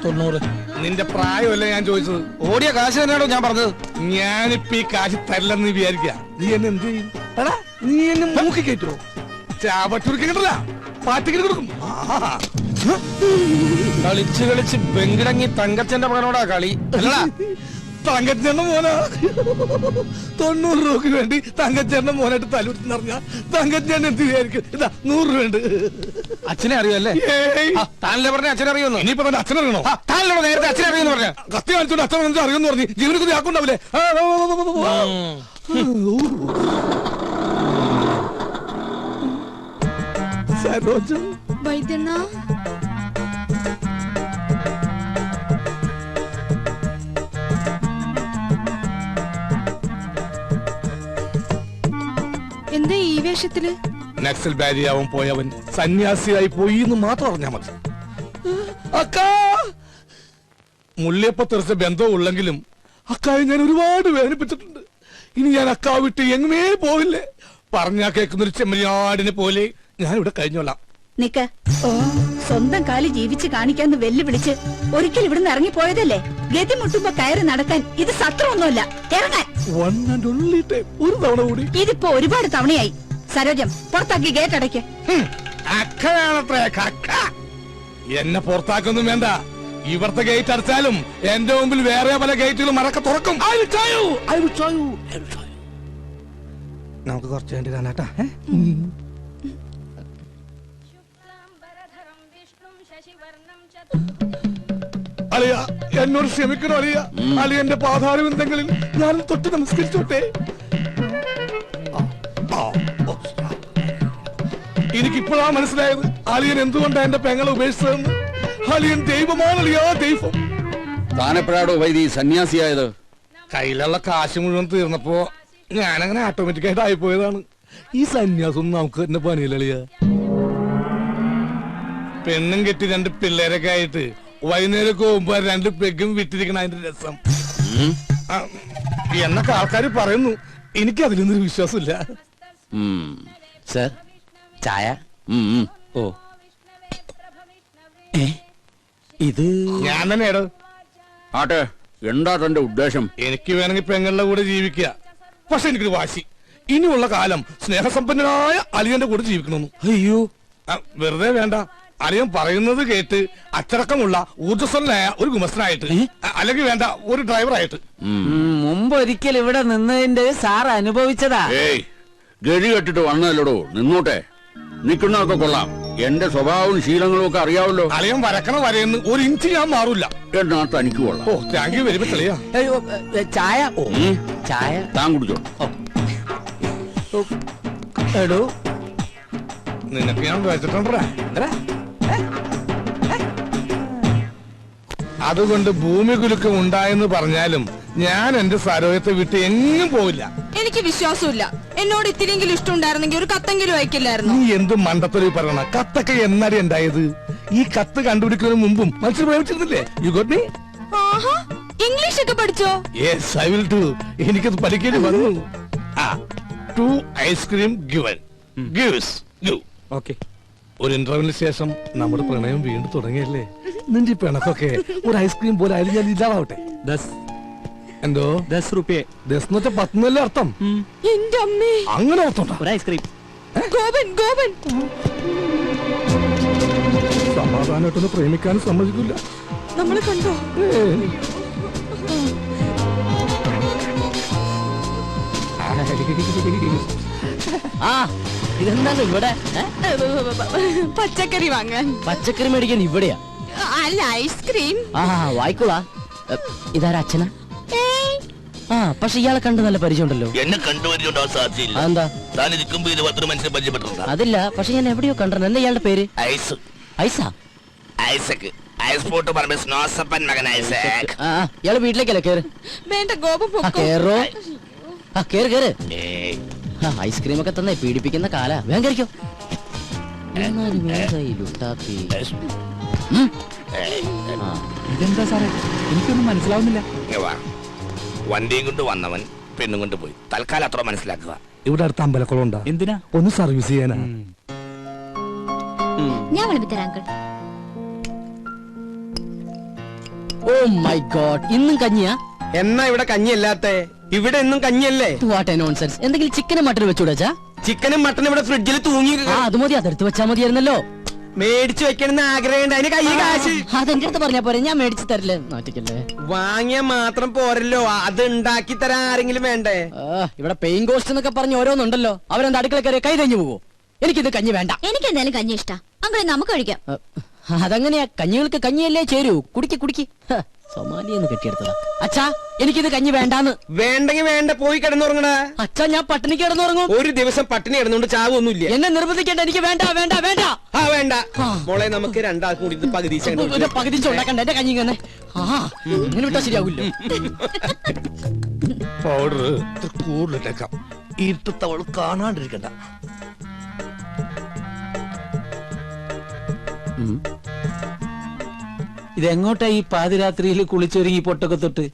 90. നിന്റെ പ്രായമല്ലേ ഞാൻ ചോദിച്ചത്? ഓടിയ കാശ് തന്നെയാണോ ഞാൻ പറഞ്ഞത്? ഞാനിപ്പ ഈ കാശ് തരില്ലെന്ന് വിചാരിക്കുക. നീ എന്നെ എന്ത് ചെയ്യും? എടാ നീ എന്നെ മൂക്കി കയറ്റുമോ? ചാവട്ടൂർക്ക് കിട്ടില്ല, പാറ്റിക്കിട്ട് കൊടുക്കും. കളിച്ച് കളിച്ച് ബെങ്കിടങ്ങി തങ്കച്ചന്റെ മകനോടാ കളി. അല്ലടാ തങ്കച്ചേട്ടന്റെ മോനാ. 90 രൂപക്ക് വേണ്ടി തങ്കച്ചേട്ടന്റെ മോനായിട്ട് തലൂർന്ന് പറഞ്ഞ തങ്കച്ചേട്ടൻ എന്ത് വിചാരിക്കും? ഇതാ 100 രൂപ ഉണ്ട്. അച്ഛനെ അറിയുമല്ലേ? താനല്ലേ പറഞ്ഞ അച്ഛനെ അറിയുന്നു. ഇനിയിപ്പോ തന്നെ അച്ഛനറിയണോ? താനല്ലോ നേരത്തെ അച്ഛനെ അറിയുന്നു പറഞ്ഞ. കത്തി കാണിച്ചോണ്ട് അച്ഛൻ അറിയുമെന്ന് പറഞ്ഞു. ജീവനക്ക് ആക്കുണ്ടാവില്ലേ? വൈദ്യണ്ണ എന്താ ഈ വേഷത്തില്? നക്സൽ ബാരിയാവൻ പോയവൻ സന്യാസിയായി പോയി എന്ന് മാത്രം അറിഞ്ഞാ മതി. അക്കാ മുള്ളിയപ്പ തെറിച്ച ബന്ധവും ഉള്ളെങ്കിലും അക്കായെ ഞാൻ ഒരുപാട് വേദനിപ്പിച്ചിട്ടുണ്ട്. ഇനി ഞാൻ അക്കാ വിട്ട് എങ്ങുമേ പോവില്ലേ. പറഞ്ഞാ കേൾക്കുന്നൊരു ചെമ്മരിയാടിനെ പോലെ ഞാൻ ഇവിടെ കഴിഞ്ഞോളാം. നിക്ക, സ്വന്തം കാലി ജീവിച്ച് കാണിക്കാന്ന് വെല്ലുവിളിച്ച് ഒരിക്കൽ ഇവിടുന്ന് ഇറങ്ങിപ്പോയതല്ലേ? ഗതി മുട്ടുമ്പോ കയറി നടക്കാൻ ഇത് സത്രമൊന്നുമല്ല. ഇറങ്ങാൻ ഒരു തവണ കൂടി. ഇതിപ്പോ ഒരുപാട് തവണയായി. സരോജം, പുറത്താക്കി ഗേറ്റ് അടയ്ക്ക്. അക്കയാണത്രേ കക്ക. എന്നെ പുറത്താക്കൊന്നും വേണ്ട. ഇവിടുത്തെ ഗേറ്റ് അടച്ചാലും എന്റെ മുമ്പിൽ വേറെ പല ഗേറ്റുകളും മറക്ക തുറക്കും. നമുക്ക് കുറച്ച് വേണ്ടി കാണാട്ടാ. അലിയ എന്നോട് ക്ഷമിക്കണോ അലിയ? അലിയന്റെ പാതാരവിന്ദങ്ങളിൽ ഞാൻ തൊട്ട് നമസ്കരിച്ചോട്ടെ. എനിക്കിപ്പോഴാ മനസ്സിലായത് അലിയൻ എന്തുകൊണ്ടാ എന്റെ പെങ്ങളെ ഉപേക്ഷിച്ചതെന്ന്. അലിയൻ ദൈവമാണ് അലിയ, ദൈവം. താനെപ്പോഴാടോ വൈദി സന്യാസിയായത്? കയ്യിലുള്ള കാശ് മുഴുവൻ തീർന്നപ്പോ ഞാനങ്ങനെ ഓട്ടോമാറ്റിക്കായിട്ട് ആയിപ്പോയതാണ്. ഈ സന്യാസം നമുക്ക് തന്നെ പണിയില്ല. പെണ്ണും കെട്ടി 2 പിള്ളേരൊക്കെ ആയിട്ട് വൈകുന്നേരം പോകുമ്പോ 2 പെഗും വിട്ടിരിക്കണ അതിന്റെ രസം എന്നൊക്കെ ആൾക്കാർ പറയുന്നു. എനിക്ക് അതിലൊന്നൊരു വിശ്വാസമില്ല. സർ ചായ. ഓ ഇത് ഞാൻ തന്നെയാടോ. ആട്ടെ, എന്താ തന്റെ ഉദ്ദേശം? എനിക്ക് വേണമെങ്കിൽ പെങ്ങളുടെ കൂടെ ജീവിക്കുക. പക്ഷെ എനിക്കൊരു വാശി, ഇനിയുള്ള കാലം സ്നേഹസമ്പന്നനായ അലിയന്റെ കൂടെ ജീവിക്കണമെന്ന്. അയ്യോ, വെറുതെ വേണ്ട. അലിയൻ പറയുന്നത് കേട്ട് അച്ചടക്കമുള്ള ഊർജ്ജസ്വലനായ ഒരു ഗുമസ്തനായിട്ട്, അല്ലെങ്കിൽ വേണ്ട ഒരു ഡ്രൈവറായിട്ട്. മുമ്പ് ഒരിക്കൽ ഇവിടെ നിന്നതിന്റെ സാർ അനുഭവിച്ചതാ. ഏയ്, ഗതി കെട്ടിട്ട് വന്നല്ലോ. നിന്നോട്ടെ, നിൽക്കുന്നതൊക്കെ കൊള്ളാം. എന്റെ സ്വഭാവവും ശീലങ്ങളും ഒക്കെ അറിയാവല്ലോ. അലിയൻ വരക്കണ വരയെന്ന് 1 ഇഞ്ച് ഞാൻ മാറൂല. എന്നാ തനിക്ക് കൊള്ളാം. ഓ, താങ്ക് യു വെരി മച്ച് അളിയാ. ചായ. ചായ താൻ കുടിച്ചോ. എടോ, നിനക്ക് ഞാൻ വെച്ചിട്ടുണ്ടാ. അതുകൊണ്ട് ഭൂമി കുലുക്കം ഉണ്ടായെന്ന് പറഞ്ഞാലും ഞാൻ എന്റെ സരോജത്തെ വിട്ട് എങ്ങും പോവില്ല. എനിക്ക് വിശ്വാസമില്ല. എന്നോട് ഇത്തിരിയെങ്കിലും ഇഷ്ടമുണ്ടായിരുന്നെങ്കിൽ ഒരു കത്തെങ്കിലും അയക്കില്ലായിരുന്നു. നീ എന്ത് മണ്ടത്തൊരു പറയണ? കത്തൊക്കെ എന്നാടി ഉണ്ടായത്? ഈ കത്ത് കണ്ടുപിടിക്കുന്നതിന് മുമ്പും മനുഷ്യർ പ്രേമിച്ചിരുന്നില്ലേ? You got me? ഇംഗ്ലീഷ് ഒക്കെ പഠിച്ചോ? Yes, I will do. എനിക്കത് പഠിക്കേണ്ടി വന്നു. 2 ice cream given. Gives give. Okay. ഒരു ഇന്റർവ്യൂവിന് ശേഷം നമ്മുടെ പ്രണയം വീണ്ടും തുടങ്ങിയല്ലേ? നിന്റെ പിണക്കൊക്കെ ഒരു ഐസ്ക്രീം പോലെ ആയാലും ഞാൻ ഇല്ലാതാവട്ടെ. എന്തോ 10 രൂപയെ? 10 എന്ന് വെച്ചാൽ 10 എന്നല്ലേ അർത്ഥം? എന്റെ അമ്മേ, അങ്ങനെ അർത്ഥം. ഒരു ഐസ്ക്രീം. ഗോപൻ ഗോപൻ സമാധാനമായിട്ടൊന്ന് പ്രേമിക്കാനും സമ്മതിക്കില്ല. നമ്മളെ കണ്ടോ? ആ ഇതെന്താണ് ഇവിടെ? പച്ചക്കറി വാങ്ങാൻ. പച്ചക്കറി മേടിക്കാൻ ഇവിടെയാ? അല്ല, ഐസ്ക്രീം. ആ വായിക്കോളാ. ഇതാരാ അച്ഛനാ? ആ, പക്ഷെ ഇയാളെ കണ്ട് നല്ല പരിചയമുണ്ടല്ലോ. എന്നെ കണ്ടുപരിചയമുണ്ടാവാൻ സാധ്യതയില്ല. എന്താ? താൻ ഇരിക്കുമ്പോ 20 മനുഷ്യരെ പരിചയപ്പെട്ടിട്ടുണ്ടോ? അതില്ല, പക്ഷെ ഞാൻ എവിടെയോ കണ്ടിട്ടുണ്ട്. എന്താ ഇയാളുടെ പേര്? ഐസ്. ഐസാ? ഐസക്. ഐസ് പോട്ട് പറഞ്ഞ സ്നോസപ്പൻ മകൻ ഐസക്. ആ, ഇയാള് വീട്ടിലേക്കല്ലേ? കേറ്. വേണ്ട, ഗോപൻ പൊക്കോ. കേറോ. ആ, കേറ് കേറ്. ഏയ്, ഐസ്ക്രീം ഒക്കെ തന്നെ പീഡിപ്പിക്കുന്ന കാലാ. വേഗം കഴിക്കോ. ഇതെന്താ സാറേ, എനിക്കൊന്നും മനസ്സിലാവുന്നില്ല. ഇങ്ങ് വാ. വണ്ടിയും കൊണ്ട് വന്നവൻ പെണ്ണും കൊണ്ട് പോയി. തൽക്കാലം അത്ര മനസ്സിലാക്കുക. ഇവിടെ അടുത്ത അമ്പലക്കുളം ഉണ്ടാ? എന്തിനാ? ഒന്ന് സർവീസ് ചെയ്യാനാ. ഞാൻ വിളിപ്പിത്തരാം അങ്കിൾ. ഓ മൈ ഗോഡ്, ഇന്നും കഞ്ഞിയാ? എന്നാ ഇവിടെ കഞ്ഞിയല്ലാത്ത? ഇവിടെ എന്നും കഞ്ഞിയല്ലേ? What A nonsense. എന്തെങ്കിലും ചിക്കനും മട്ടനും വെച്ചുകൂടാ? ചിക്കനും മട്ടനും ഇവിടെ ഫ്രിഡ്ജിൽ തൂങ്ങി അത് മതി, അതെടുത്ത് വെച്ചാ മതിയായിരുന്നല്ലോ. മേടിച്ചു വെക്കണമെന്ന് ആഗ്രഹമുണ്ട്. അതിന് കയ്യിൽ കാശ് അതെന്റെ അടുത്ത് പറഞ്ഞാ പോരെ, ഞാൻ മേടിച്ചു തരില്ലേ. നാട്ടിക്കല്ലേ, വാങ്ങിയാ മാത്രം പോരല്ലോ, അത് ഉണ്ടാക്കി തരാൻ ആരെങ്കിലും വേണ്ടേ? ഇവിടെ പെയിൻ കോസ്റ്റ് എന്നൊക്കെ പറഞ്ഞ് ഓരോന്നുണ്ടല്ലോ. അവരെന്താ അടുക്കള കയറി കൈ തഞ്ഞു പോവോ? എനിക്കിത് കഞ്ഞി വേണ്ട. എനിക്ക് എന്തായാലും കഞ്ഞി ഇഷ്ടാ. അങ്ങനെ നമുക്ക് കഴിക്കാം. അതങ്ങനെയാ, കഞ്ഞികൾക്ക് കഞ്ഞിയല്ലേ ചേരൂ. കുടിക്ക്. സൊമാലിയെന്ന് കെട്ടിയെടുത്തതാ. അച്ഛാ, എനിക്കിത് കഞ്ഞി വേണ്ടാന്ന്. വേണ്ടെങ്കിൽ വേണ്ട, പോയി കിടന്നുറങ്ങടാ. അച്ഛാ, ഞാൻ പട്ടിണി കിടന്നുറങ്ങും. ഒരു ദിവസം പട്ടിണി കിടന്നുകൊണ്ട് ചാവൊന്നുമില്ല. എന്നെ നിർബന്ധിക്കേണ്ട. എനിക്ക് വേണ്ട. ആ വേണ്ട മോളെ, നമുക്ക് രണ്ടാൾക്കും കൂടി ഇത് പകുതി ഉണ്ടാക്കണ്ട. എന്റെ കഞ്ഞി ഇങ്ങനെ ഇങ്ങനെ വിട്ടാ ശരിയാവില്ല. പൗഡർ കൂടുതലിട്ടേക്കാം. ഇരുട്ടത്തവൾ കാണാണ്ടിരിക്കണ്ട. ഇതെങ്ങോട്ടാ ഈ പാതിരാത്രിയിൽ കുളിച്ചൊരുങ്ങി പൊട്ടൊക്കെ തൊട്ട്?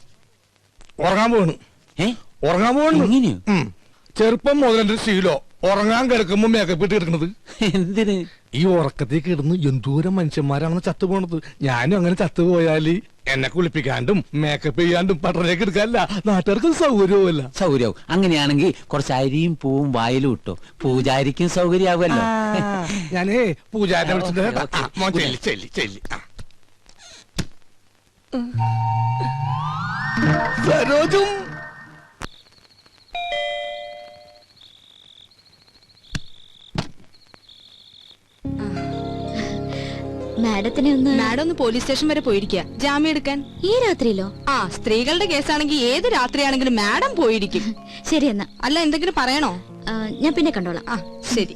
ഉറങ്ങാൻ പോകണു. ഉറങ്ങാൻ പോകണു. ചെറുപ്പം മുതൽ എന്റെ ശീലോ ഉറങ്ങാൻ കിടക്കുമ്പോ മേക്കപ്പ് ഇട്ട് കിടക്കണത്. എന്തിന്? ഈ ഉറക്കത്തേക്ക് കിടന്ന് എന്തോരം മനുഷ്യന്മാരാണെന്ന് ചത്തുപോണത്. ഞാനും അങ്ങനെ ചത്തുപോയാല് എന്നെ കുളിപ്പിക്കാണ്ടും മേക്കപ്പ് ചെയ്യാണ്ടും പട്ടണേക്ക് എടുക്കാനല്ല, നാട്ടുകാർക്ക് സൗകര്യവുമല്ല. സൗകര്യവും. അങ്ങനെയാണെങ്കിൽ കുറച്ച് അരിയും പൂവും വായിലും ഇട്ടോ, പൂജാരിക്കും സൗകര്യാവുമല്ലോ. ഞാനേ പൂജാരിനെ വിളിച്ചിട്ട് ചെല്ലി. സരോജും മാഡം ഒന്ന് പോലീസ് സ്റ്റേഷൻ വരെ പോയിരിക്കുക, ജാമ്യം എടുക്കാൻ. ഈ രാത്രിയിലോ? ആ, സ്ത്രീകളുടെ കേസാണെങ്കിൽ ഏത് രാത്രിയാണെങ്കിലും മാഡം പോയിരിക്കും. ശരി എന്നാ. അല്ല, എന്തെങ്കിലും പറയണോ? ഞാൻ പിന്നെ കണ്ടോളാം. ആ ശരി.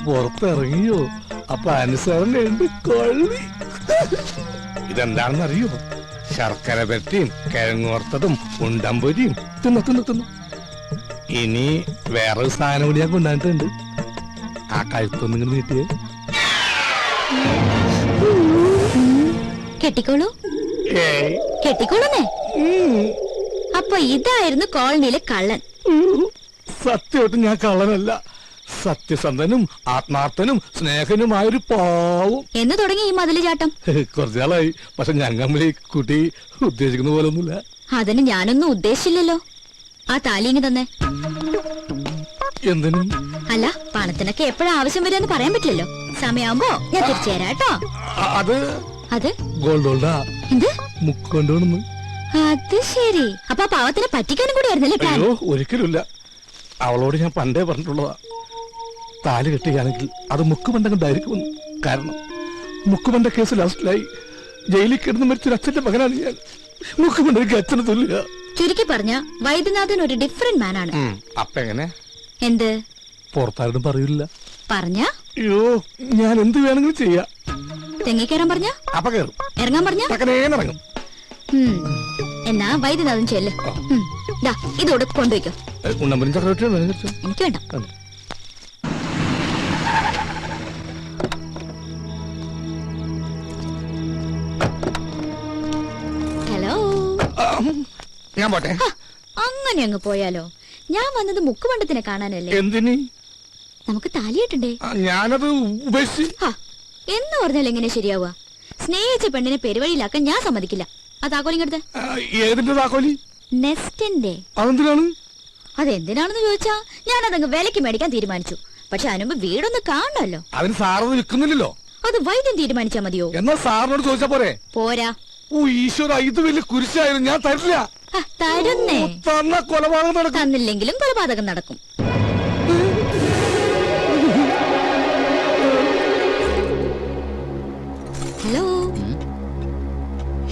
പുറത്തിറങ്ങിയോ? അപ്പൊ അനുസരണയുണ്ട് കൊള്ളി. ഇതെന്താണെന്ന് അറിയോ? ശർക്കര പെരട്ടിയും കിഴങ്ങോർത്തതും ഉണ്ടമ്പൊരിയും തിന്നു. ഇനി വേറൊരു സാധനം കൂടി ഞാൻ കൊണ്ടുവന്നിട്ടുണ്ട്. ആ കഴുത്തൊന്നിങ്ങനെ നീട്ടിയേ. കെട്ടിക്കോളൂ. കെട്ടിക്കോളൂന്നേ. അപ്പൊ ഇതായിരുന്നു കോളനിയിലെ കള്ളൻ. സത്യമായിട്ട് ഞാൻ കള്ളനല്ല. സത്യസന്ധനും ആത്മാർത്ഥനും സ്നേഹനുമായൊരു പാവം. എന്ന് തുടങ്ങി ഈ മതില് ചാട്ടം? കുറച്ചാളായി. പക്ഷെ ഞങ്ങൾ ഈ കുട്ടി ഉദ്ദേശിക്കുന്ന പോലെ ഒന്നുമില്ല. അതിന് ഞാനൊന്നും ഉദ്ദേശിച്ചില്ലല്ലോ. ആ താലിങ്ങി തന്നെ. എന്തിനും? അല്ല, പണത്തിനൊക്കെ എപ്പോഴും ആവശ്യം വരുമെന്ന് പറയാൻ പറ്റില്ലല്ലോ. സമയമാകുമ്പോ ഞാൻ തിരിച്ചു തരാം കേട്ടോ. അത് ഗോൾഡോൾഡാ. എന്ത് മുക്കൊണ്ടോണെന്ന്? അത് ശരി. അപ്പൊ ആ പാവത്തിനെ പറ്റിക്കാനും കൂടി ആയിരുന്നല്ലേ പ്ലാൻ? അയ്യോ, ഒരിക്കലുമില്ല. അവളോട് ഞാൻ പണ്ടേ പറഞ്ഞിട്ടുള്ളതാ, താലി കെട്ടുകയാണെങ്കിൽ അത് മുക്കുബന്ധം. കാരണം മുക്കുബന്ധ കേസ് ലാസ്റ്റിലായി ജയിലിൽ കിടന്ന് മരിച്ചൊരു അച്ഛന്റെ മകനാണ് ഞാൻ. മുക്കുബന്ധയ്ക്ക് അച്ഛന് തുല്യ. ചുരുക്കി പറഞ്ഞ വൈദ്യനാഥൻ ഒരു ഡിഫറെന്റ് മാനാണ്. അപ്പൊ എങ്ങനെ? എന്ത്? പുറത്താരും പറയില്ല. പറഞ്ഞ? അയ്യോ, ഞാൻ എന്ത് വേണമെങ്കിലും ചെയ്യാം. തെങ്ങിക്കയറാൻ പറഞ്ഞ? അപ്പൊ കയറും. ഇറങ്ങാൻ പറഞ്ഞ? ഇറങ്ങും. എന്നാ വൈദ്യനാഥൻ ചെല്ല്. ഇതോടെ കൊണ്ടുവയ്ക്കോ. ഉണ്ണമ്പലും ചക്രവർത്തിയോ? എനിക്ക് വേണ്ട. ഹലോ. ഞാൻ പോട്ടെ. അങ്ങനെ അങ്ങ് പോയാലോ? ഞാൻ വന്നത് മുക്കുമണ്ടത്തിനെ കാണാനല്ലേ. എന്തിന്? നമുക്ക് താലിയിട്ടണ്ടേ. ഞാനത് ഉപേക്ഷിച്ച്. എന്ന് പറഞ്ഞാൽ എങ്ങനെ ശരിയാവുക? സ്നേഹിച്ച പെണ്ണിനെ പെരുവഴിയിലാക്കാൻ ഞാൻ സമ്മതിക്കില്ല. ആ താക്കോലിങ്ങടുത്ത്. ഏതിന്റെ താക്കോലി? നെസ്റ്റിന്റെ. അതെന്തിനാണ്? അതെന്തിനാണെന്ന് ചോദിച്ചാ ഞാൻ അതങ്ങ് വിലക്ക് മേടിക്കാൻ തീരുമാനിച്ചു. പക്ഷെ അതിനുമ്പ് വീടൊന്ന് കാണണല്ലോ. അതിന് സാറൊന്നും വിൽക്കുന്നില്ലല്ലോ. അത് വൈദ്യം തീരുമാനിച്ചാ മതിയോ? എന്നാ സാറിനോട് ചോദിച്ചാ പോരെ? പോരാ. ഓ ഈശ്വര, ഇത് വലിയ കുരിശായിരുന്നു. ഞാൻ തരില്ല. തരുന്നേ. കൊലപാതകം നടക്കും. തന്നില്ലെങ്കിലും കൊലപാതകം നടക്കും. ഹലോ.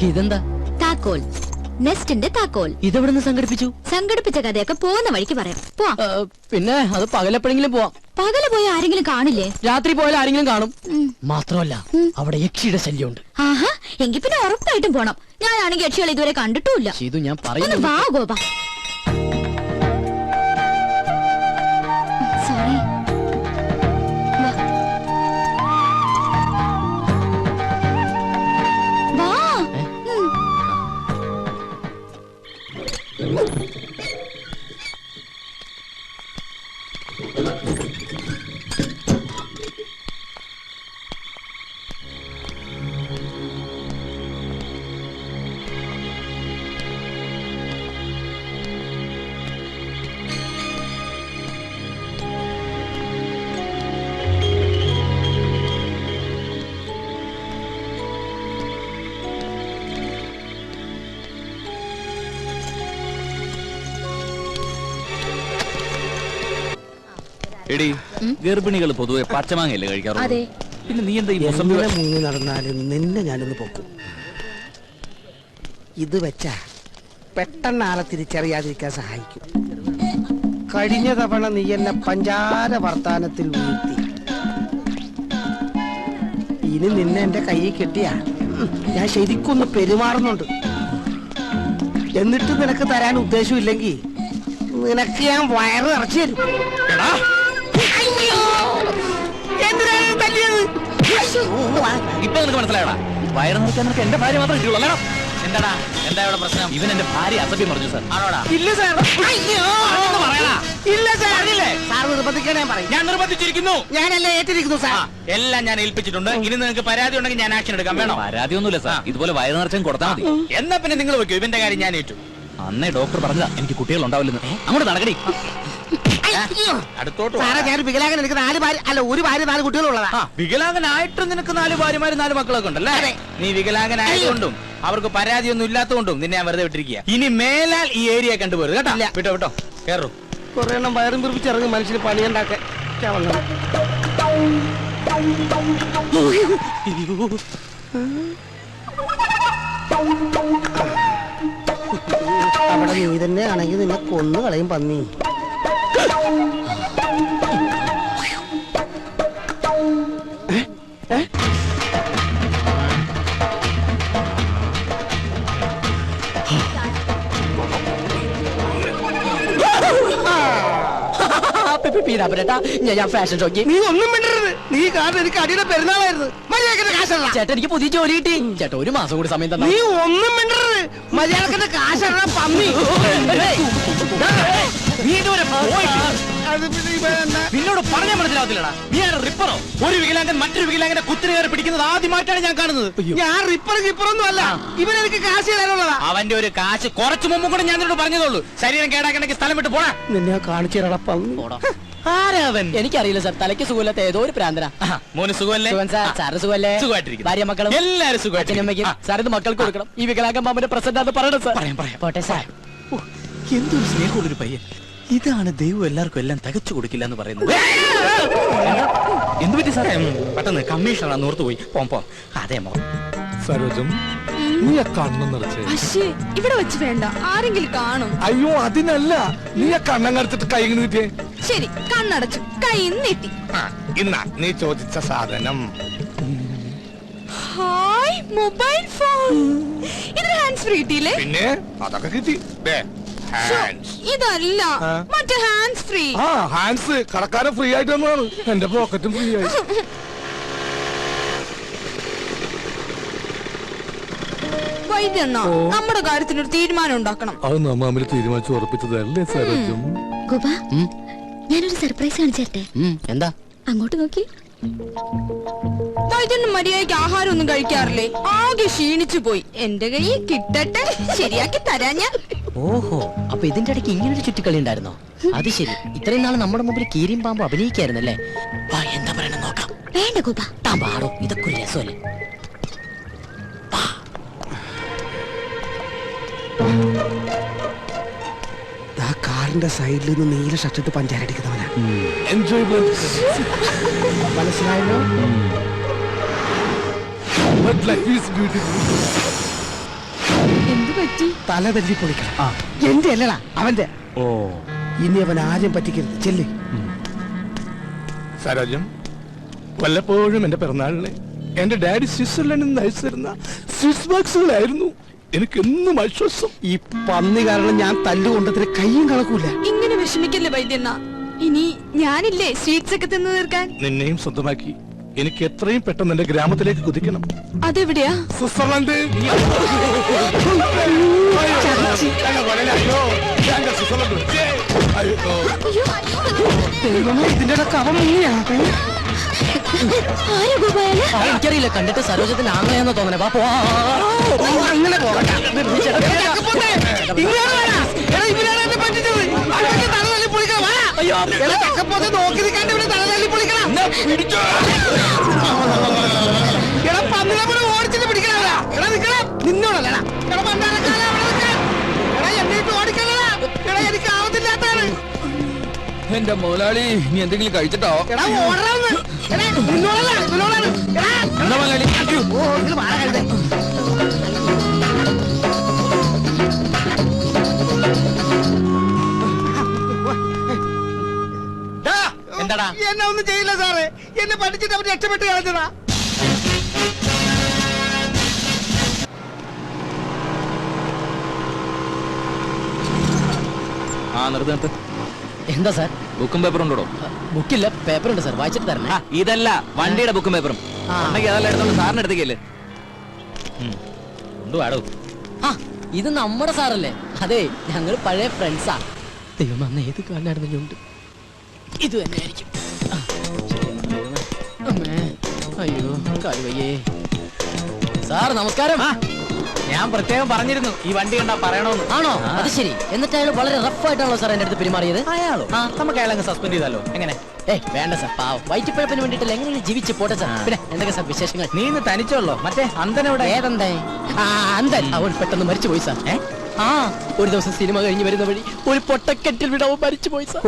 ഇതെന്താ? താക്കോൽ. നെസ്റ്റിന്റെ താക്കോൽ. ഇതെവിടുന്ന് സംഘടിപ്പിച്ചു? സംഘടിപ്പിച്ച കഥയൊക്കെ പോകുന്ന വഴിക്ക് പറയാം. പോവാം. പിന്നെ അത് പകലെപ്പോഴെങ്കിലും പോവാം. പകല് പോയ ആരെങ്കിലും കാണില്ലേ? രാത്രി പോയാൽ ആരെങ്കിലും കാണും. മാത്രമല്ല അവിടെ യക്ഷിയുടെ ശല്യമുണ്ട്. ആഹാ, എങ്കിൽ പിന്നെ ഉറപ്പായിട്ടും പോണം. ഞാനാണെങ്കിൽ യക്ഷികൾ ഇതുവരെ കണ്ടിട്ടുമില്ല. ഇത് ഞാൻ ഒന്ന് പറയുന്നു. വാ ഗോപ. സോറി. എടി ഗർഭിണികൾ പൊതുവെ പച്ചമാങ്ങയല്ലേ കഴിക്കാറുള്ളത്? പിന്നെ നീ എന്താ ഈ മുസംബി എങ്ങനെ മുങ്ങി നടന്നാലും നിന്നെ ഞാനൊന്ന് പൊക്കും. ഇത് വെച്ചാ പെട്ടെന്ന് ആളെ തിരിച്ചറിയാതിരിക്കാൻ സഹായിക്കും. കഴിഞ്ഞ തവണ നീ എന്നെ പഞ്ചാര വർത്താനത്തിൽ വീഴ്ത്തി. ഇനി നിന്നെ എന്റെ കയ്യിൽ കിട്ടിയാ ഞാൻ ശരിക്കൊന്ന് പെരുമാറുന്നുണ്ട്. എന്നിട്ട് നിനക്ക് തരാൻ ഉദ്ദേശമില്ലെങ്കിൽ നിനക്ക് ഞാൻ വയറ് നിറച്ചു തരും. ഇപ്പൊ നിനക്ക് മനസ്സിലായടാ? വയറ് നിൽക്കാൻ നിനക്ക് എന്റെ ഭാര്യ മാത്രമേ കിട്ടുള്ളൂ അല്ലേടാ? എന്താടാ എന്താ ഇവിടെ പ്രശ്നം? ഇവൻ എന്റെ ഭാര്യ അസഭ്യം പറഞ്ഞു സാർ. ആണോടാ? ഇല്ല സാർ. പറയടാ. ഇല്ല സാർ. സാർ നിർബന്ധിക്കണേ പറയും. ഞാൻ നിർബന്ധിച്ചിരിക്കുന്നു. ഞാനല്ലേ ഏറ്റിരിക്കുന്നു സാർ. എല്ലാം ഞാൻ ഏൽപ്പിച്ചിട്ടുണ്ട്. ഇനി നിങ്ങൾക്ക് പരാതി ഉണ്ടെങ്കിൽ ഞാൻ ആക്ഷൻ എടുക്കാം. വേണോ? പരാതിയൊന്നുമില്ല സാർ. ഇതുപോലെ വയറ് നിറച്ചും കൊടുത്താൽ മതി. എന്നാ പിന്നെ നിങ്ങൾ വെക്കൂ. ഇവന്റെ കാര്യം ഞാൻ ഏറ്റു. അന്നേ ഡോക്ടർ പറഞ്ഞതാ എനിക്ക് കുട്ടികൾ ഉണ്ടാവില്ലെന്ന്. അങ്ങോട്ട് നടക്കടി. അടുത്തോട്ട് സാറേ ഞാൻ വികലാംഗൻ. എനിക്ക് 4 ഭാര്യ അല്ല 1 ഭാര്യ 4 കുട്ടികളുള്ളതാ. വികലാംഗനായിട്ട് നിനക്ക് 4 ഭാര്യമാര് 4 മക്കളൊക്കെ ഉണ്ടല്ലേ? നീ വികലാംഗനായതുകൊണ്ടും അവർക്ക് പരാതിയൊന്നും ഇല്ലാത്തതുകൊണ്ടും നിന്നെ ഞാൻ വെറുതെ വിട്ടിരിക്കുക. ഇനി മേലാൽ ഈ ഏരിയ കണ്ടുപോരുത് കേട്ടോ. വിട്ടോ വിട്ടോ കേറൂ. കുറെ എണ്ണം വയറും പിറപ്പിച്ചിറങ്ങും മനുഷ്യന് പണിയുണ്ടാക്കാൻ. അവിടെ നീ തന്നെ ആണെങ്കിൽ നിന്നെ കൊന്നു കളയും പന്നി. ഞാൻ ഫാഷൻ ഷോക്ക്. നീ ഒന്നും മിണ്ടരുത്. നീ കാരണം എനിക്ക് അടിയുടെ പെരുന്നാളായിരുന്നു. മര്യാദക്കിന്റെ കാശല്ല. ചേട്ടാ എനിക്ക് പുതിയ ജോലി കിട്ടി. ചേട്ടാ 1 മാസം കൂടി സമയം തന്നെ. നീ ഒന്നും മിണ്ടരുത്. മര്യാദക്കിന്റെ കാശല്ല പന്നി. നിന്നോട് പറഞ്ഞാൽ മനസ്സിലാവത്തില്ലടാ. നീ ആണ് റിപ്പറോ? ഒരു വികലാംഗൻ മറ്റൊരു വികലാംഗന്റെ കുത്തിരി കയറി പിടിക്കുന്നത് ആദ്യമായിട്ടാണ് ഞാൻ കാണുന്നത്. ഞാൻ റിപ്പറൊന്നും അല്ല. ഇവനെനിക്ക് കാശ് തരാനുള്ളതാ. അവന്റെ ഒരു കാശ് കുറച്ചു മുമ്പ് കൂടെ ഞാൻ നിന്നോട് പറഞ്ഞതുള്ളൂ. ശരീരം കേടാക്കണമെങ്കിൽ സ്ഥലം വിട്ട് പോടാ. നിന്നെ കാണിച്ചു തരാടാ പന്നി. ആരാവൻ? എനിക്കറിയില്ല സാർ. തലയ്ക്ക് സുഖമില്ലാത്ത ഏതോ ഒരു പ്രാന്തന. മോന് സുഖമല്ലേ? സാറ് സുഖമല്ലേ? സുഖമായിട്ടിരിക്കുന്നു. ഭാര്യ മക്കളും എല്ലാരും സുഖമായിട്ടിരിക്കുന്നു. സാർ ഇത് മക്കൾക്ക് കൊടുക്കണം. ഈ വികലാംഗൻ മാമന്റെ പ്രസന്റ് അത് പറയണം സാർ. പറയാം. പോട്ടെ സാർ. എന്തൊരു സ്നേഹമുള്ളൊരു പയ്യൻ. ഇതാണ് ദൈവം എല്ലാവർക്കും എല്ലാം തികച്ചു കൊടുക്കില്ല എന്ന് പറയുന്നത്. എന്ത് പറ്റി സാറേ? പെട്ടെന്ന് കമ്മീഷണർ ഓർത്തു പോയി. പോം അതെ മോ സരോജം നീ ആ കണ്ണം നിറച്ചേ. പക്ഷേ ഇവിടെ വെച്ച് വേണ്ട. ആരെങ്കിലും കാണും. അയ്യോ അതിനല്ല, നീ ആ കണ്ണം കടച്ചിട്ട് കൈ ഇങ്ങനെ കിട്ടിയേ. ശരി കണ്ണടച്ചു. കൈ നീട്ടി. ഇന്നാ നീ ചോദിച്ച സാധനം. Hi mobile phone. ഇത് ഹാൻഡ്സ് ഫ്രീ കിട്ടിയില്ലേ? പിന്നെ അതൊക്കെ കിട്ടി. ഇതല്ല മറ്റേ ഹാൻഡ്സ് ഫ്രീ. ആ ഹാൻഡ്സ് കടക്കാരൻ ഫ്രീ ആയിട്ട് തന്നതാണ്. എന്റെ പോക്കറ്റും ഫ്രീ ആയി. വൈദ്യണ്ണ നമ്മുടെ കാര്യത്തിനൊരു തീരുമാനം ഉണ്ടാക്കണം. അത് നമ്മ തീരുമാനിച്ചു ഉറപ്പിച്ചതല്ലേ സരോജം? ഗോപ, ഞാനൊരു സർപ്രൈസ് കാണിച്ചേരട്ടെ. എന്താ? അങ്ങോട്ട് നോക്കി. വൈദ്യണ്ണ മര്യാദയ്ക്ക് ആഹാരം ഒന്നും കഴിക്കാറില്ലേ? ആകെ ക്ഷീണിച്ചു പോയി. എന്റെ കൈ കിട്ടട്ടെ, ശരിയാക്കി തരാൻ ഞാൻ. ഓഹോ, അപ്പൊ ഇതിന്റെ ഇടയ്ക്ക് ഇങ്ങനൊരു ചുറ്റിക്കളി ഉണ്ടായിരുന്നോ? അത് ശരി. ഇത്രയും നാൾ നമ്മുടെ മുമ്പിൽ കീരിയും പാമ്പും അഭിനയിക്കായിരുന്നല്ലേ? എന്താ പറയണ നോക്കാം. വേണ്ട ഗോപ. താൻ പാടോ, ഇതൊക്കെ ഒരു രസമല്ലേ? കാറിന്റെ സൈഡിൽ നിന്ന് നീല ഷർട്ടിട്ട് പഞ്ചാരടിക്കുന്നവനാ. മനസ്സിലായല്ലോ? എന്ത് പറ്റി? തല തല്ലി പൊളിക്കണം. എന്റെ അല്ലടാ അവന്റെ. ഓ ഇനി അവൻ ആരും പറ്റിക്കരുത്. ചെല്ല്. സരോജം, വല്ലപ്പോഴും എന്റെ പിറന്നാളിന് എന്റെ ഡാഡി സ്വിറ്റ്സർലൻഡിൽ നിന്ന് അയച്ചു തരുന്ന സ്വിസ് ബോക്സുകളായിരുന്നു എനിക്ക് എന്നും ആശ്വാസം. ഈ പന്നി കാരണം ഞാൻ തല്ലുകൊണ്ടതിന് കയ്യും കണക്കൂല. ഇങ്ങനെ വിഷമിക്കല്ലേ വൈദ്യണ്ണ. ഇനി ഞാനില്ലേ സ്വീറ്റ്സ് ഒക്കെ തിന്നു തീർക്കാൻ. നിന്നെയും സ്വന്തമാക്കി എനിക്ക് എത്രയും പെട്ടെന്ന് എന്റെ ഗ്രാമത്തിലേക്ക് കുതിക്കണം. അതെവിടെയാ? സ്വിറ്റ്സർലൻഡ്. ഇതിന്റെ ഇടയ്ക്ക് അവൻ മുങ്ങിയാണ്. ആരാ ഗോപാല? എനിക്കറിയില്ല, കണ്ടിട്ട് സരോജത്തിന് ആങ്ങളെയാന്ന് തോന്നണേ. വാ പോവാ. അങ്ങനെ പോകട്ടെ. നോക്കി നിൽക്കാണ്ട് ഇവിടെ തലതല്ലി പൊളിക്കണം. എടാ പന്നിനെ പോലെ ഓടിച്ചിട്ട് പിടിക്കണ. എടാ നിക്കണം, നിന്നോടല്ലടാ. എടാ പണ്ടാരക്കാല അവിടെ നിൽക്കാൻ. എടാ എന്നിട്ട് ഓടിക്കണടാ. എടാ എനിക്ക് ആവത്തില്ലാത്താണ്. എന്റെ മുതലാളി നീ എന്തെങ്കിലും കഴിച്ചിട്ടോ? എടാ ഓടണമെന്ന്. എടാ നിന്നോടല്ല, നിന്നോടാണ്. എടാ എന്താ മുതലാളി? ഓ നിങ്ങൾ മാറ കഴുതേ. എന്താടാ? എന്നെ ഒന്നും ചെയ്യില്ല സാറേ. എന്നെ പഠിച്ചിട്ട് അവർ രക്ഷപ്പെട്ട് കളഞ്ഞതാ. നിർത്ത്. എന്താ സാർ? ബുക്കും പേപ്പറും ഉണ്ടോ? ബുക്കില്ല, പേപ്പറുണ്ട് സാർ. വായിച്ചിട്ട് തരണേ. ഇതല്ല, വണ്ടിയുടെ ബുക്കും പേപ്പറും ഉണ്ടെങ്കിൽ അതെല്ലാം എടുത്തോണ്ട് സാറിന് എടുത്തേക്കല്ലേ. കൊണ്ടുവാടോ. ആ, ഇത് നമ്മുടെ സാറല്ലേ? അതെ, ഞങ്ങൾ പഴയ ഫ്രണ്ട്സാ. ദൈവം അന്ന് ഏത് കാലമായിരുന്നു ഞുണ്ട്. ഇത് തന്നെയായിരിക്കും. ആ, ശരിയാണ്. അമ്മേ, അയ്യോ കാലുവയ്യേ. സാർ നമസ്കാരം. ഞാൻ പ്രത്യേകം പറഞ്ഞിരുന്നു ഈ വണ്ടി കണ്ടാ പറയണോന്ന്. ആണോ? അത് ശരി. എന്നിട്ട് അയാൾ വളരെ റഫായിട്ടാണല്ലോ സാർ എന്റെ അടുത്ത് പെരുമാറിയത്. അയാളോ? നമുക്ക് അയാളങ്ങ് സസ്പെൻഡ് ചെയ്താലോ? എങ്ങനെ? വേണ്ട സാർ, പാവം വയറ്റിപ്പഴപ്പിന് വേണ്ടിയിട്ടല്ല, എങ്ങനെയും ജീവിച്ച് പോട്ടെ സാർ. പിന്നെ എന്തൊക്കെ സാർ വിശേഷങ്ങൾ? നീ ഇന്ന് തനിച്ചോളോ? മറ്റേ അന്തനെവിടെ? ഏതെന്തേ? അന്തൻ അവൻ പെട്ടെന്ന് മരിച്ചു പോയി സാർ. ഒരു ദിവസം സിനിമ കഴിഞ്ഞ് വരുന്ന വഴി ഒരു പൊട്ടക്കെട്ടിൽ വിടവും മരിച്ചു പോയി സാർ.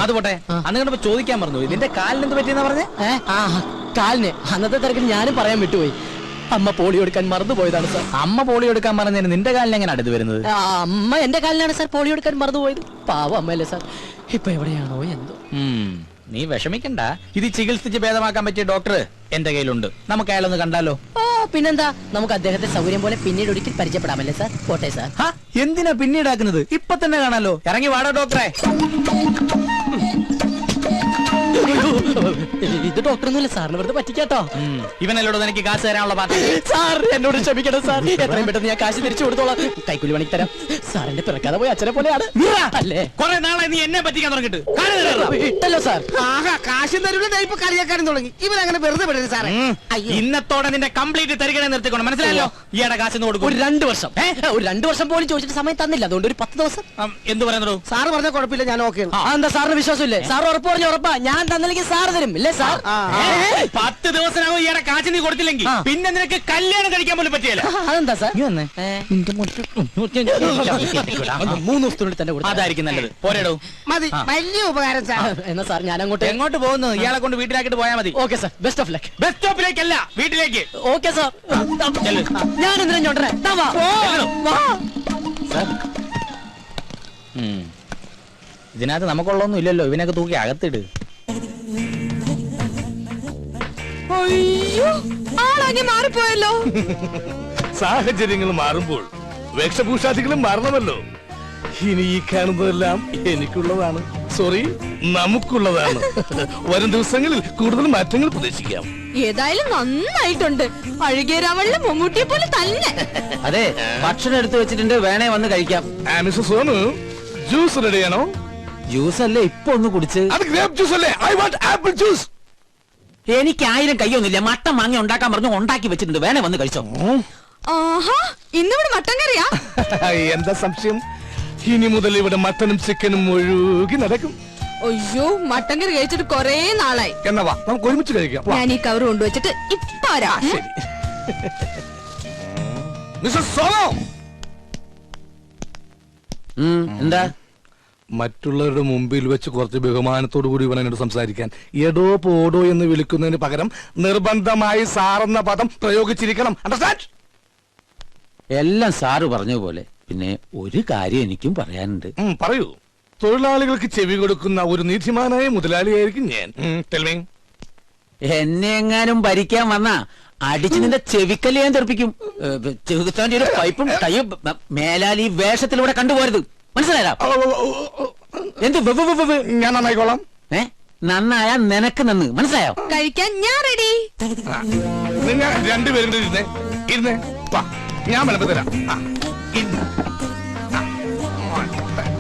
അത് പോട്ടെ, അന്ന് കണ്ടപ്പോ ചോദിക്കാൻ പറഞ്ഞു, ഇതിന്റെ കാലിന് എന്ത് പറ്റിയെന്നാ പറഞ്ഞേ? കാലിന് അന്നത്തെ തിരക്കിൽ ഞാനും പറയാൻ വിട്ടുപോയി. അമ്മ പോളിയോ എടുക്കാൻ മറന്നുപോയതാണ് സാർ. അമ്മ പോളിയോ എടുക്കാൻ പറഞ്ഞതിന് നിന്റെ കാലിന് എങ്ങനെ അടുത്ത് വരുന്നത്? അമ്മ എന്റെ കാലിനാണ് സാർ പോളിയോ എടുക്കാൻ മറന്നുപോയത്. പാവം അമ്മയല്ലേ സാർ. ഇപ്പൊ എവിടെയാണോ എന്തോ. നീ വിഷമിക്കണ്ട, ഇത് ചികിത്സിച്ച് ഭേദമാക്കാൻ പറ്റിയ ഡോക്ടർ എന്റെ കയ്യിലുണ്ട്. നമുക്ക് അയാളൊന്ന് കണ്ടാലോ? പിന്നെന്താ, നമുക്ക് അദ്ദേഹത്തെ സൗകര്യം പോലെ പിന്നീട് ഒരിക്കൽ പരിചയപ്പെടാമല്ലേ സാർ? പോട്ടെ സാർ. എന്തിനാ പിന്നീടാക്കുന്നത്? ഇപ്പൊ തന്നെ കാണാലോ. ഇറങ്ങി വാടാ ഡോക്ടറെ. ഇത് ഡോക്ടറൊന്നുമില്ല സാറിന് വെറുതെ പറ്റിക്കാട്ടോ. ഇവനല്ലോട് എനിക്ക് കാശ് തരാനുള്ള പാർട്ടി. സാർ എന്നോട് ക്ഷമിക്കണം സാർ. എത്രയും പെട്ടെന്ന് ഞാൻ കാശ് തിരിച്ചു കൊടുത്തോളാം. കൈക്കൂലി പണിക്ക് തരാം. സാറിന്റെ പിറക്കാതെ പോയി അച്ഛനെ പോലെയാണ് അല്ലേ? കുറെ നാളെ നീ എന്നെ പറ്റിക്കാൻ തുടങ്ങിട്ട് ഇട്ടല്ലോ സാർ. ആഹാ, കാശും തരൂല ഇപ്പൊ കളിയാക്കാനും തുടങ്ങി. ഇവരങ്ങനെ വെറുതെ വിടരുത് സാറേ. ഇന്നത്തോടെ നിന്റെ കംപ്ലീറ്റ് തരികണെ നിർത്തിക്കൊണ്ട് മനസ്സിലായല്ലോ. ഈയുടെ കാശ് കൊടുക്കും. ഒരു 2 വർഷം ഒരു 2 വർഷം പോലും ചോദിച്ചിട്ട് സമയം തന്നില്ല. അതുകൊണ്ട് ഒരു 10 ദിവസം. എന്ത് പറയുന്നു? സാറ് പറഞ്ഞ കുഴപ്പമില്ല, ഞാൻ ഓക്കെ. എന്താ സാറിന് വിശ്വാസമില്ലേ? സാർ ഉറപ്പ് പറഞ്ഞ ഉറപ്പാ. ഞാൻ തന്നില്ലെങ്കിൽ സാർ തരും ഇല്ലേ സാർ? 10 ദിവസത്തിനകം ഈയുടെ കാശ് നീ കൊടുത്തില്ലെങ്കിൽ പിന്നെ നിനക്ക് കല്യാണം കഴിക്കാൻ പോലും പറ്റിയല്ല. അതെന്താ സാർ? 3 ദിവസത്തിനുള്ളിൽ തന്നെ കൊടുത്തു. അതായിരിക്കും നല്ലത്. പോരേടോ. മതി, വലിയ ഉപകാരം സാർ. എന്നാ സാർ ഞാൻ അങ്ങോട്ട് എങ്ങോട്ട് പോകുന്നു? ഇയാളെ കൊണ്ട് വീട്ടിലാക്കിട്ട് പോയാൽ മതി. Okay sir, best of luck. Bus സ്റ്റോപ്പിലേക്കല്ല, വീട്ടിലേക്ക്. Okay sir. ഞാൻ എന്തിനാ ചോട്ടനെ? ഇതിനകത്ത് നമുക്കുള്ളൊന്നും ഇല്ലല്ലോ. ഇവനൊക്കെ തൂക്കി അകത്തിട്. അയ്യോ, ആളാകെ മാറിപ്പോയല്ലോ. സാഹചര്യങ്ങൾ മാറുമ്പോൾ വേഷഭൂഷാദികളും മാറണമല്ലോ. ഇനി ഈ കാണുന്നതെല്ലാം എനിക്കുള്ളതാണ്. സോറി, നമുക്കുള്ളതാണ്. വരും ദിവസങ്ങളിൽ കൂടുതൽ മാറ്റങ്ങൾ പ്രതീക്ഷിക്കാം. ഏതായാലും നന്നായിട്ടുണ്ട്. അഴുകിയ രാവളിലെ മമ്മൂട്ടിയെ പോലെ തന്നെ. അതെ, ഭക്ഷണം എടുത്തു വെച്ചിട്ടുണ്ട്, വേണേ വന്ന് കഴിക്കാം. മിസ്റ്റർ സോനു, ജ്യൂസ് റെഡിയാണോ? ജ്യൂസ് അല്ലേ ഇപ്പൊ ഒന്ന് കുടിച്ച്? അത് ഗ്രേപ്പ് ജ്യൂസ് അല്ലേ? I want apple juice. എനിക്ക് 1000 കയ്യൊന്നുമില്ല. മട്ടൻ വാങ്ങി ഉണ്ടാക്കാൻ പറഞ്ഞു, ഉണ്ടാക്കി വെച്ചിട്ടുണ്ട്, വേണേ വന്ന് കഴിച്ചോ. ആഹാ, ഇന്നിവിടെ മട്ടൻ കറിയാ? എന്താ സംശയം? ഇനി മുതൽ ഇവിടെ മട്ടനും ചിക്കനും ഒഴുകി നടക്കും. അയ്യോ, മട്ടൻ കറി കഴിച്ചിട്ട് കൊറേ നാളായി. എന്നാ വാ, നമുക്ക് ഒരുമിച്ച് കഴിക്കാം. ഞാൻ ഈ കവർ കൊണ്ടുവച്ചിട്ട് ഇപ്പൊ വരാം. ശരി. മിസ്റ്റർ സോനു, എന്താ? മറ്റുള്ളവരുടെ മുമ്പിൽ വെച്ച് കുറച്ച് ബഹുമാനത്തോടു കൂടി വേണം എന്നോട് സംസാരിക്കാൻ. എടോ പോടോ എന്ന് വിളിക്കുന്നതിന് പകരം നിർബന്ധമായി സാറെന്ന പദം പ്രയോഗിച്ചിരിക്കണം. അണ്ടർസ്റ്റാൻഡ്? എല്ലാം സാറ് പറഞ്ഞ പോലെ. പിന്നെ ഒരു കാര്യം എനിക്കും പറയാനുണ്ട്. പറയൂ. തൊഴിലാളികൾക്ക് ചെവി കൊടുക്കുന്ന ഒരു നീതിമാനായ മുതലാളിയായിരിക്കും ഞാൻ. എന്നെ എങ്ങാനും ഭരിക്കാൻ വന്നാ അടിച്ച് നിന്റെ ചെവിക്കല്ല് ഞാൻ തെറിപ്പിക്കും. ചെറുത്താന്റെ ഒരു പൈപ്പും കയ്യും മേലാലി വേഷത്തിലൂടെ കണ്ടുപോരുത്. മനസ്സിലായോ? ഞാൻ നന്നായിക്കോളാം. നന്നായ നിനക്ക് നന്ന്, മനസ്സിലായോ? കഴിക്കാൻ ഞാൻ റെഡി. നിങ്ങൾ രണ്ടുപേരും കൂടി ഇരുന്നേ വാ, ഞാൻ വിളമ്പ് തരാം. ആ, ഇരുന്ന്.